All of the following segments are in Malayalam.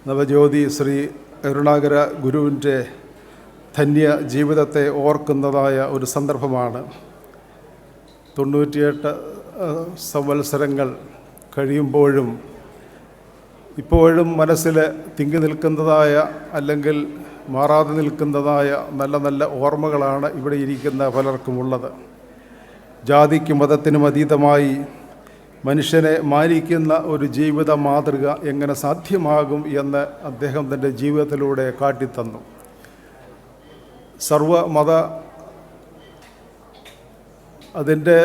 നവജ്യോതി ശ്രീ കരുണാകര ഗുരുവിൻ്റെ ധന്യ ജീവിതത്തെ ഓർക്കുന്നതായ ഒരു സന്ദർഭമാണ്. 98 സംവത്സരങ്ങൾ കഴിയുമ്പോഴും ഇപ്പോഴും മനസ്സിൽ തിങ്ങി നിൽക്കുന്നതായ അല്ലെങ്കിൽ മാറാതെ നിൽക്കുന്നതായ നല്ല നല്ല ഓർമ്മകളാണ് ഇവിടെ ഇരിക്കുന്ന പലർക്കുമുള്ളത്. ജാതിക്കും മതത്തിനും അതീതമായി മനുഷ്യനെ മാനിക്കുന്ന ഒരു ജീവിത മാതൃക എങ്ങനെ സാധ്യമാകും എന്ന് അദ്ദേഹം തൻ്റെ ജീവിതത്തിലൂടെ കാട്ടിത്തന്നു. സർവമത അതിൻ്റെ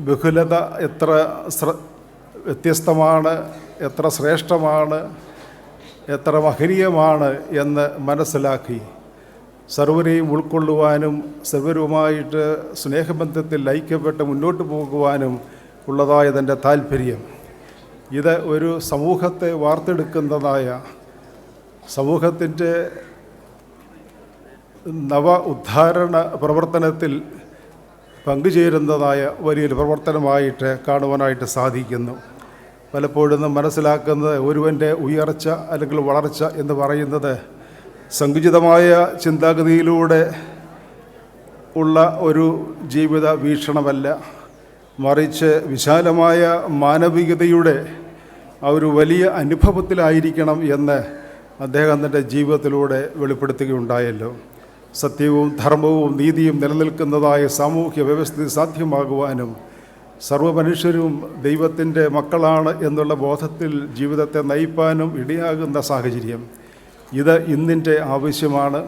ബഹുലത എത്ര വ്യത്യസ്തമാണ്, എത്ര ശ്രേഷ്ഠമാണ്, എത്ര മഹനീയമാണ് എന്ന് മനസ്സിലാക്കി സർവരെയും ഉൾക്കൊള്ളുവാനും സർവരുമായിട്ട് സ്നേഹബന്ധത്തിൽ ഐക്യപ്പെട്ട് മുന്നോട്ട് പോകുവാനും ഉള്ളതായ തൻ്റെ താല്പര്യം, ഇത് ഒരു സമൂഹത്തെ വാർത്തെടുക്കുന്നതായ സമൂഹത്തിൻ്റെ നവ ഉദ്ധാരണ പ്രവർത്തനത്തിൽ പങ്കുചേരുന്നതായ വലിയൊരു പ്രവർത്തനമായിട്ട് കാണുവാനായിട്ട് സാധിക്കുന്നു. പലപ്പോഴും മനസ്സിലാക്കുന്നത് ഒരുവൻ്റെ ഉയർച്ച അല്ലെങ്കിൽ വളർച്ച എന്ന് പറയുന്നത് സങ്കുചിതമായ ചിന്താഗതിയിലൂടെ ഉള്ള ഒരു ജീവിത വീക്ഷണമല്ല, മറിച്ച് വിശാലമായ മാനവികതയുടെ ആ ഒരു വലിയ അനുഭവത്തിലായിരിക്കണം എന്ന് അദ്ദേഹം തൻ്റെ ജീവിതത്തിലൂടെ വെളിപ്പെടുത്തുകയുണ്ടായല്ലോ. സത്യവും ധർമ്മവും നീതിയും നിലനിൽക്കുന്നതായ സാമൂഹ്യ വ്യവസ്ഥിതി സാധ്യമാകുവാനും സർവ്വമനുഷ്യരും ദൈവത്തിൻ്റെ മക്കളാണ് എന്നുള്ള ബോധത്തിൽ ജീവിതത്തെ നയിപ്പാനും ഇടയാകുന്ന സാഹചര്യം, ഇത് ഇന്നിൻ്റെ ആവശ്യമാണ്.